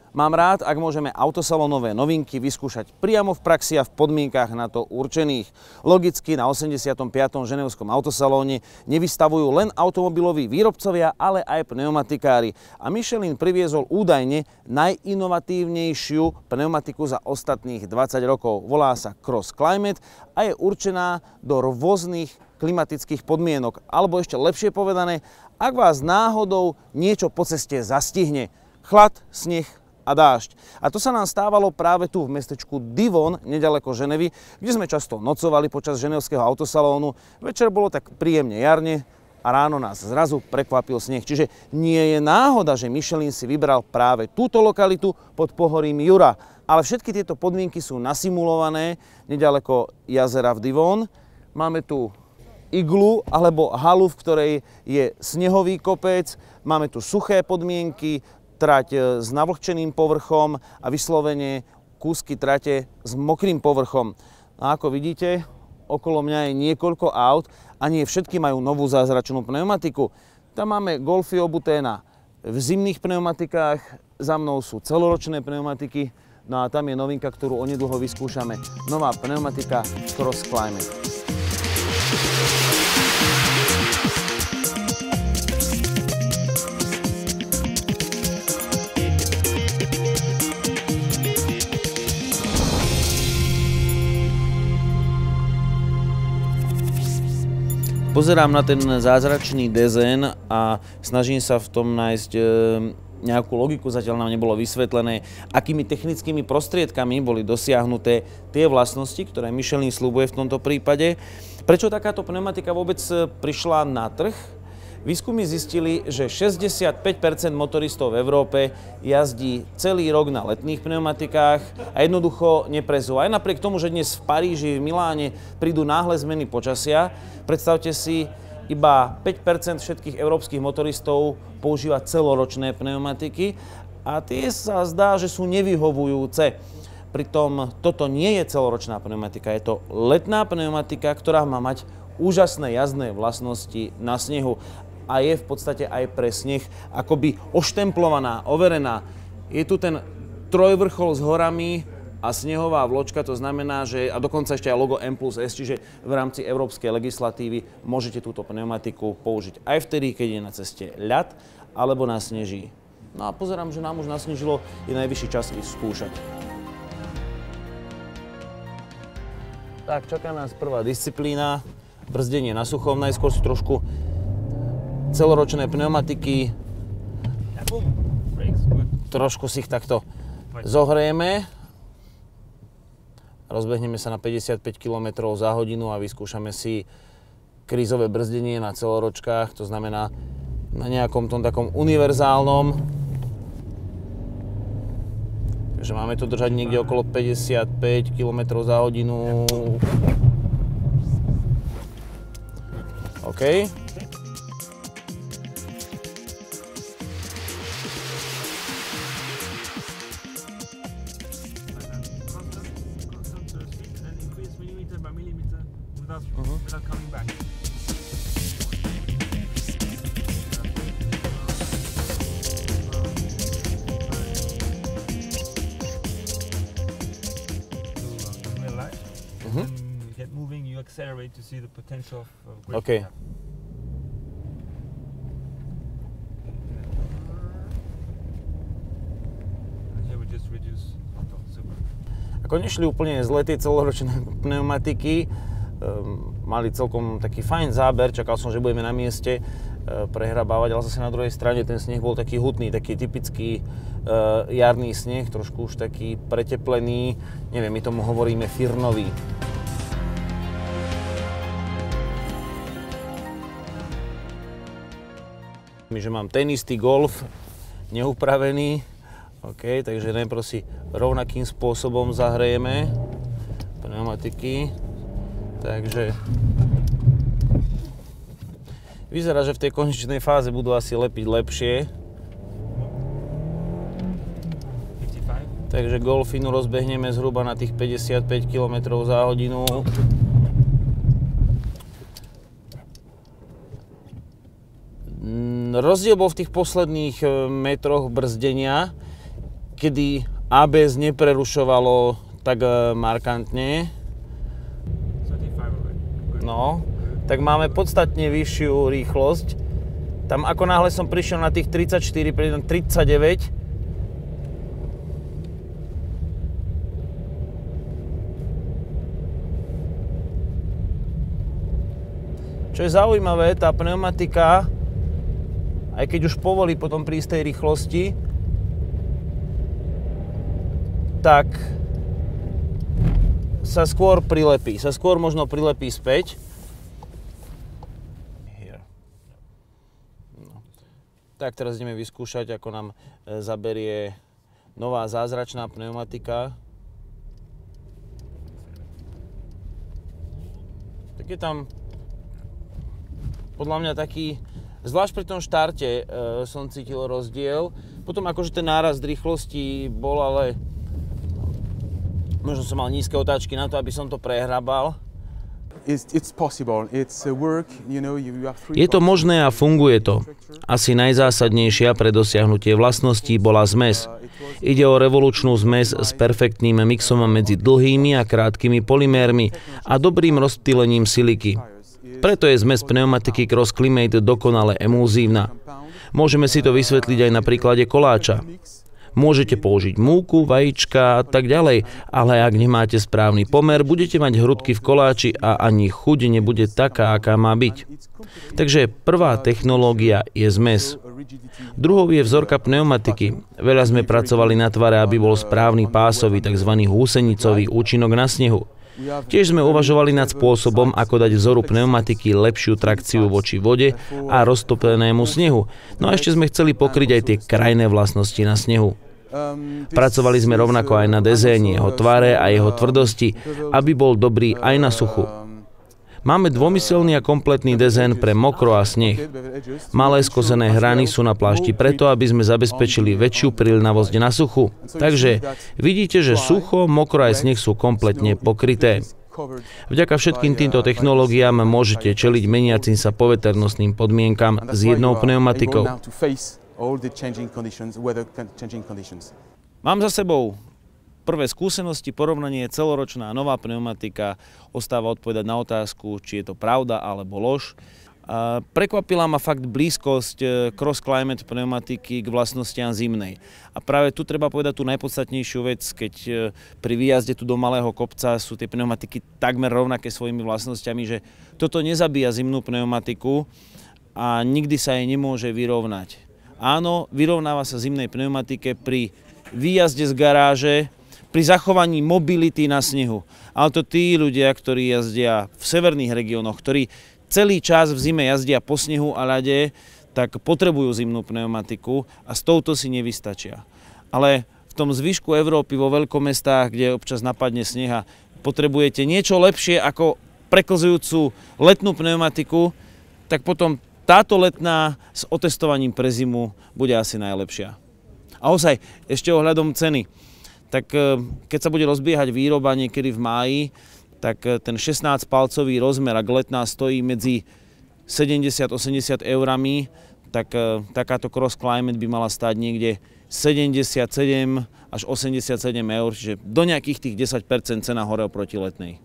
Mám rád, ak môžeme autosalónové novinky vyskúšať priamo v praxi a v podmienkach na to určených. Logicky na 85. ženevskom autosalóne nevystavujú len automobiloví výrobcovia, ale aj pneumatikári. A Michelin priviezol údajne najinovatívnejšiu pneumatiku za ostatných 20 rokov. Volá sa Cross Climate a je určená do rôznych klimatických podmienok. Alebo ešte lepšie povedané, ak vás náhodou niečo po ceste zastihne. Chlad, sneh a dážď. A to sa nám stávalo práve tu v mestečku Divonne, nedaleko Ženevy, kde sme často nocovali počas ženevského autosalónu. Večer bolo tak príjemne jarne a ráno nás zrazu prekvapil sneh. Čiže nie je náhoda, že Michelin si vybral práve túto lokalitu pod pohorím Jura. Ale všetky tieto podmienky sú nasimulované nedaleko jazera v Divonne. Máme tu iglu alebo halu, v ktorej je snehový kopec. Máme tu suché podmienky, trať s navlhčeným povrchom a vyslovene kúsky trate s mokrým povrchom. A ako vidíte, okolo mňa je niekoľko aut a nie všetky majú novú zázračnú pneumatiku. Tam máme Golfy obuté v zimných pneumatikách, za mnou sú celoročné pneumatiky, no a tam je novinka, ktorú onedlho vyskúšame. Nová pneumatika Cross Climate. Pozerám na ten zázračný dezén a snažím sa v tom nájsť nejakú logiku, zatiaľ nám nebolo vysvetlené, akými technickými prostriedkami boli dosiahnuté tie vlastnosti, ktoré Michelin sľubuje v tomto prípade. Prečo takáto pneumatika vôbec prišla na trh? Výskumy zistili, že 65% motoristov v Európe jazdí celý rok na letných pneumatikách a jednoducho neprezú. Aj napriek tomu, že dnes v Paríži, v Miláne prídu náhle zmeny počasia, predstavte si, iba 5% všetkých európskych motoristov používa celoročné pneumatiky a tie sa zdá, že sú nevyhovujúce. Pritom toto nie je celoročná pneumatika, je to letná pneumatika, ktorá má mať úžasné jazdné vlastnosti na snehu a je v podstate aj pre sneh akoby oštemplovaná, overená. Je tu ten trojvrchol s horami a snehová vločka, to znamená, že a dokonca ešte aj logo M+S, čiže v rámci európskej legislatívy môžete túto pneumatiku použiť aj vtedy, keď je na ceste ľad alebo nasneží. No a pozerám, že nám už nasnežilo, je najvyšší čas ich skúšať. Tak, čaká nás prvá disciplína, brzdenie na suchom, najskôr si trošku celoročné pneumatiky, trošku si ich takto zohrieme, rozbehneme sa na 55 km za hodinu a vyskúšame si krízové brzdenie na celoročkách, to znamená na nejakom tom takom univerzálnom. Takže máme to držať niekde okolo 55 km za hodinu. OK. Get moving, you accelerate to see the potential of OK. Here we just reduce. Super. Ako nešli úplne zle tie celoročné pneumatiky, mali celkom taký fajn záber, čakal som, že budeme na mieste prehrabávať, ale zase na druhej strane ten sneh bol taký hutný, taký typický jarný sneh, trošku už taký preteplený, neviem, my tomu hovoríme firnový. Že mám ten istý Golf, neupravený, OK, takže najprv si rovnakým spôsobom zahrejeme pneumatiky, takže vyzerá, že v tej konečnej fáze budú asi lepiť lepšie. Takže Golfinu rozbehneme zhruba na tých 55 km za hodinu. Rozdiel bol v tých posledných metroch brzdenia. kedy ABS neprerušovalo tak markantne. No, tak máme podstatne vyššiu rýchlosť. Tam ako náhle som prišiel na tých 34, prejdem 39. Čo je zaujímavé, tá pneumatika, aj keď už povolí potom pri istej rýchlosti, tak sa skôr prilepí. Sa skôr možno prilepí späť. No. Tak teraz ideme vyskúšať, ako nám zaberie nová zázračná pneumatika. Tak je tam podľa mňa taký, zvlášť pri tom štarte som cítil rozdiel. Potom akože ten nárast rýchlosti bol, ale možno som mal nízke otáčky na to, aby som to prehrabal. Je to možné a funguje to. Asi najzásadnejšia pre dosiahnutie vlastností bola zmes. Ide o revolučnú zmes s perfektným mixom medzi dlhými a krátkými polymérmi a dobrým rozptýlením siliky. Preto je zmes pneumatiky Cross Climate dokonale emulzívna. Môžeme si to vysvetliť aj na príklade koláča. Môžete použiť múku, vajíčka a tak ďalej, ale ak nemáte správny pomer, budete mať hrudky v koláči a ani chuť nebude taká, aká má byť. Takže prvá technológia je zmes. Druhou je vzorka pneumatiky. Veľa sme pracovali na tvare, aby bol správny pásový, tzv. Húsenicový účinok na snehu. Tiež sme uvažovali nad spôsobom, ako dať vzoru pneumatiky lepšiu trakciu voči vode a roztopenému snehu. No a ešte sme chceli pokryť aj tie krajné vlastnosti na snehu. Pracovali sme rovnako aj na dezéne jeho tvare a jeho tvrdosti, aby bol dobrý aj na suchu. Máme dvomyselný a kompletný dezén pre mokro a sneh. Malé skosené hrany sú na plášti preto, aby sme zabezpečili väčšiu priľnavosť na suchu. Takže vidíte, že sucho, mokro aj sneh sú kompletne pokryté. Vďaka všetkým týmto technológiám môžete čeliť meniacim sa poveternostným podmienkam s jednou pneumatikou. Mám za sebou prvé skúsenosti, porovnanie, celoročná nová pneumatika. Ostáva odpovedať na otázku, či je to pravda alebo lož. Prekvapila ma fakt blízkosť Cross Climate pneumatiky k vlastnostiam zimnej. A práve tu treba povedať tú najpodstatnejšiu vec, keď pri výjazde tu do malého kopca sú tie pneumatiky takmer rovnaké svojimi vlastnosťami, že toto nezabíja zimnú pneumatiku a nikdy sa jej nemôže vyrovnať. Áno, vyrovnáva sa zimnej pneumatike pri výjazde z garáže, pri zachovaní mobility na snehu. Ale to tí ľudia, ktorí jazdia v severných regiónoch, ktorí celý čas v zime jazdia po snehu a ľade, tak potrebujú zimnú pneumatiku a s touto si nevystačia. Ale v tom zvyšku Európy, vo veľkomestách, kde občas napadne sneha, potrebujete niečo lepšie ako preklzujúcu letnú pneumatiku, tak potom táto letná s otestovaním pre zimu bude asi najlepšia. A ozaj, ešte ohľadom ceny. Tak keď sa bude rozbiehať výroba niekedy v máji, tak ten 16-palcový rozmer, ak letná stojí medzi 70-80 eurami, tak takáto Cross Climate by mala stáť niekde 77 až 87 eur, čiže do nejakých tých 10% cena hore oproti letnej.